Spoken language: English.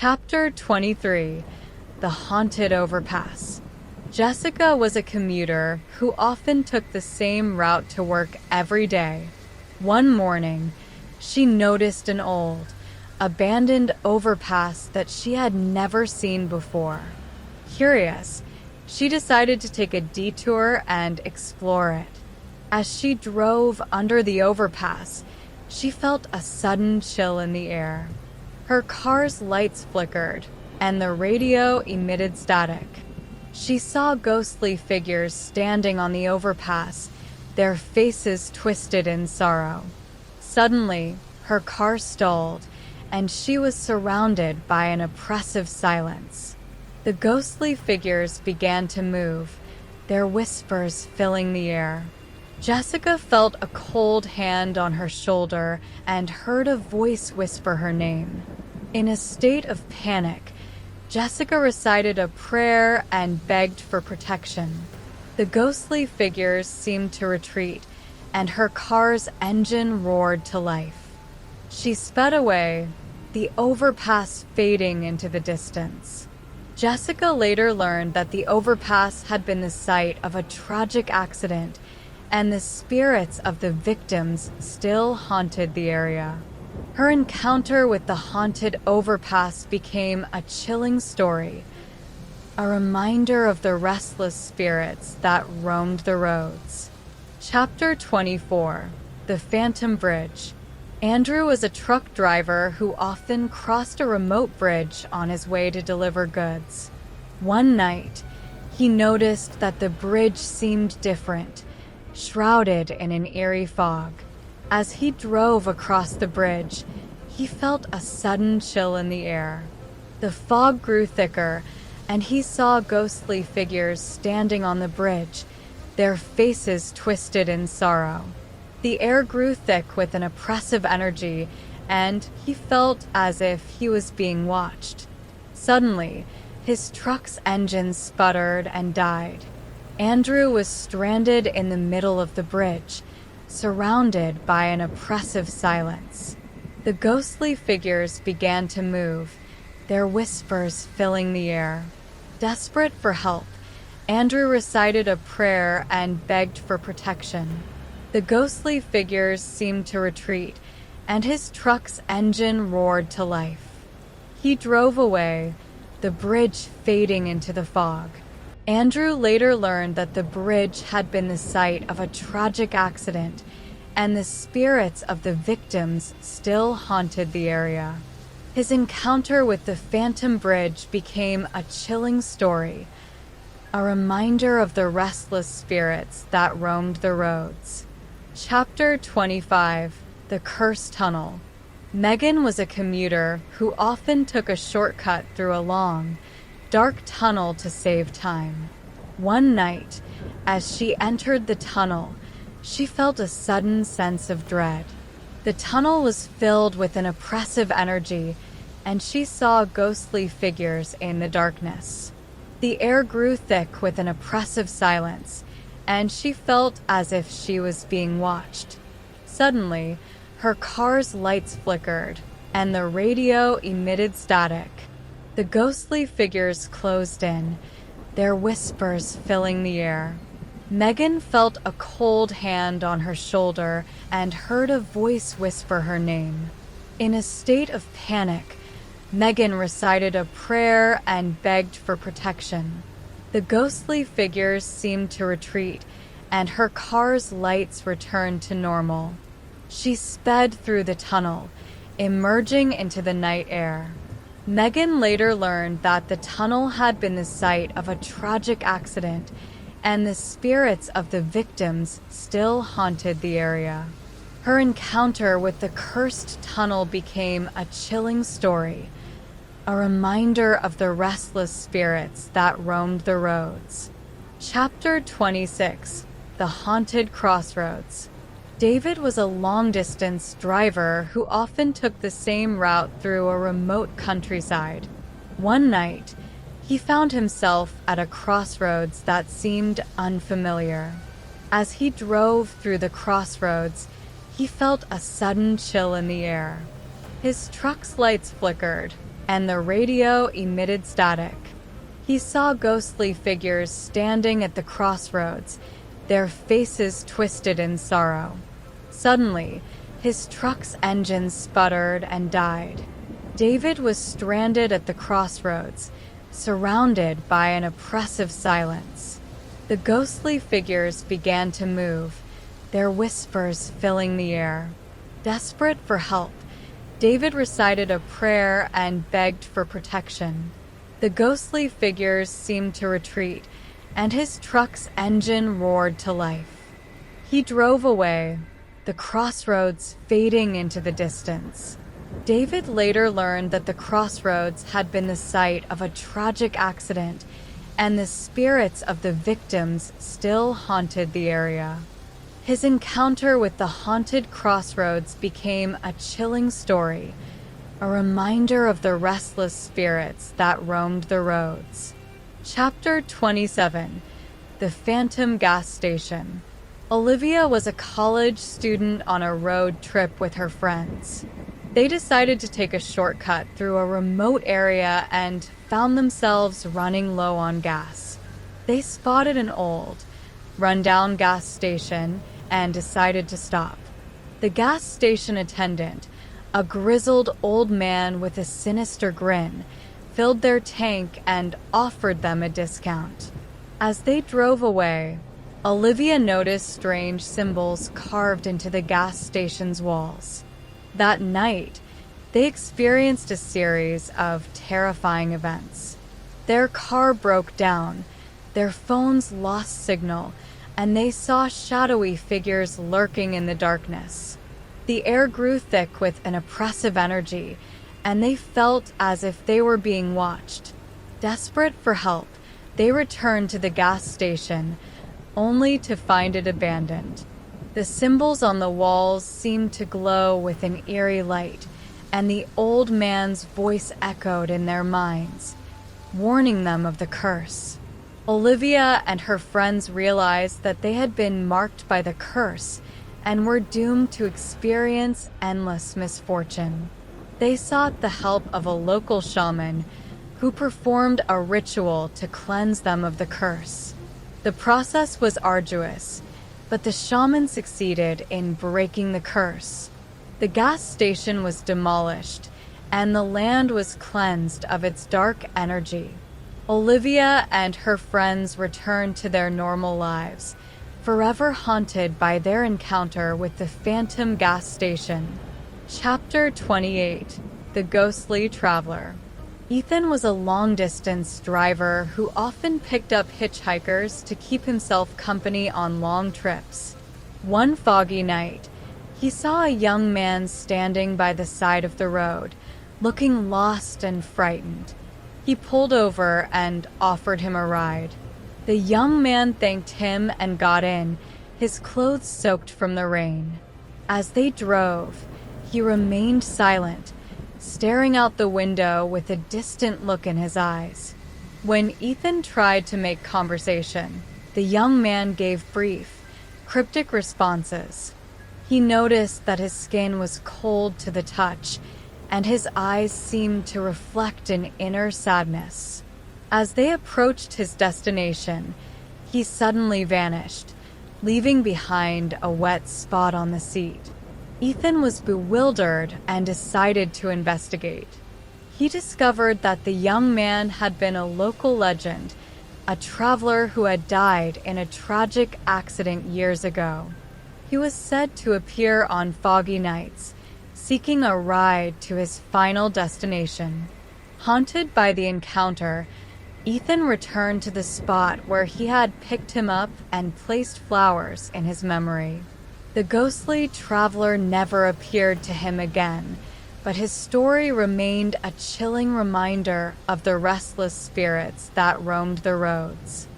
Chapter 23. The Haunted Overpass. Jessica was a commuter who often took the same route to work every day. One morning, she noticed an old, abandoned overpass that she had never seen before. Curious, she decided to take a detour and explore it. As she drove under the overpass, she felt a sudden chill in the air. Her car's lights flickered, and the radio emitted static. She saw ghostly figures standing on the overpass, their faces twisted in sorrow. Suddenly, her car stalled, and she was surrounded by an oppressive silence. The ghostly figures began to move, their whispers filling the air. Jessica felt a cold hand on her shoulder and heard a voice whisper her name. In a state of panic, Jessica recited a prayer and begged for protection. The ghostly figures seemed to retreat, and her car's engine roared to life. She sped away, the overpass fading into the distance. Jessica later learned that the overpass had been the site of a tragic accident, and the spirits of the victims still haunted the area. Her encounter with the haunted overpass became a chilling story, a reminder of the restless spirits that roamed the roads. Chapter 24. The Phantom Bridge. Andrew was a truck driver who often crossed a remote bridge on his way to deliver goods. One night, he noticed that the bridge seemed different, shrouded in an eerie fog. As he drove across the bridge, he felt a sudden chill in the air. The fog grew thicker, and he saw ghostly figures standing on the bridge, their faces twisted in sorrow. The air grew thick with an oppressive energy, and he felt as if he was being watched. Suddenly, his truck's engine sputtered and died. Andrew was stranded in the middle of the bridge, surrounded by an oppressive silence. The ghostly figures began to move, their whispers filling the air. Desperate for help, Andrew recited a prayer and begged for protection. The ghostly figures seemed to retreat, and his truck's engine roared to life. He drove away, the bridge fading into the fog. Andrew later learned that the bridge had been the site of a tragic accident, and the spirits of the victims still haunted the area. His encounter with the Phantom Bridge became a chilling story, a reminder of the restless spirits that roamed the roads. Chapter 25. The Cursed Tunnel. Megan was a commuter who often took a shortcut through a long, dark tunnel to save time. One night, as she entered the tunnel, she felt a sudden sense of dread. The tunnel was filled with an oppressive energy, and she saw ghostly figures in the darkness. The air grew thick with an oppressive silence, and she felt as if she was being watched. Suddenly, her car's lights flickered, and the radio emitted static. The ghostly figures closed in, their whispers filling the air. Megan felt a cold hand on her shoulder and heard a voice whisper her name. In a state of panic, Megan recited a prayer and begged for protection. The ghostly figures seemed to retreat, and her car's lights returned to normal. She sped through the tunnel, emerging into the night air. Megan later learned that the tunnel had been the site of a tragic accident, and the spirits of the victims still haunted the area. Her encounter with the cursed tunnel became a chilling story, a reminder of the restless spirits that roamed the roads. Chapter 26. The Haunted Crossroads. David was a long-distance driver who often took the same route through a remote countryside. One night, he found himself at a crossroads that seemed unfamiliar. As he drove through the crossroads, he felt a sudden chill in the air. His truck's lights flickered, and the radio emitted static. He saw ghostly figures standing at the crossroads, their faces twisted in sorrow. Suddenly, his truck's engine sputtered and died. David was stranded at the crossroads, surrounded by an oppressive silence. The ghostly figures began to move, their whispers filling the air. Desperate for help, David recited a prayer and begged for protection. The ghostly figures seemed to retreat, and his truck's engine roared to life. He drove away, the crossroads fading into the distance. David later learned that the crossroads had been the site of a tragic accident, and the spirits of the victims still haunted the area. His encounter with the haunted crossroads became a chilling story, a reminder of the restless spirits that roamed the roads. Chapter 27: The Phantom Gas Station. Olivia was a college student on a road trip with her friends. They decided to take a shortcut through a remote area and found themselves running low on gas. They spotted an old, run-down gas station and decided to stop. The gas station attendant, a grizzled old man with a sinister grin, filled their tank and offered them a discount. As they drove away, Olivia noticed strange symbols carved into the gas station's walls. That night, they experienced a series of terrifying events. Their car broke down, their phones lost signal, and they saw shadowy figures lurking in the darkness. The air grew thick with an oppressive energy, and they felt as if they were being watched. Desperate for help, they returned to the gas station, only to find it abandoned. The symbols on the walls seemed to glow with an eerie light, and the old man's voice echoed in their minds, warning them of the curse. Olivia and her friends realized that they had been marked by the curse and were doomed to experience endless misfortune. They sought the help of a local shaman who performed a ritual to cleanse them of the curse. The process was arduous, but the shaman succeeded in breaking the curse. The gas station was demolished, and the land was cleansed of its dark energy. Olivia and her friends returned to their normal lives, forever haunted by their encounter with the phantom gas station. Chapter 28: The Ghostly Traveler. Ethan was a long-distance driver who often picked up hitchhikers to keep himself company on long trips. One foggy night, he saw a young man standing by the side of the road, looking lost and frightened. He pulled over and offered him a ride. The young man thanked him and got in, his clothes soaked from the rain. As they drove, he remained silent, staring out the window with a distant look in his eyes. When Ethan tried to make conversation, the young man gave brief, cryptic responses. He noticed that his skin was cold to the touch, and his eyes seemed to reflect an inner sadness. As they approached his destination, he suddenly vanished, leaving behind a wet spot on the seat. Ethan was bewildered and decided to investigate. He discovered that the young man had been a local legend, a traveler who had died in a tragic accident years ago. He was said to appear on foggy nights, seeking a ride to his final destination. Haunted by the encounter, Ethan returned to the spot where he had picked him up and placed flowers in his memory. The ghostly traveler never appeared to him again, but his story remained a chilling reminder of the restless spirits that roamed the roads.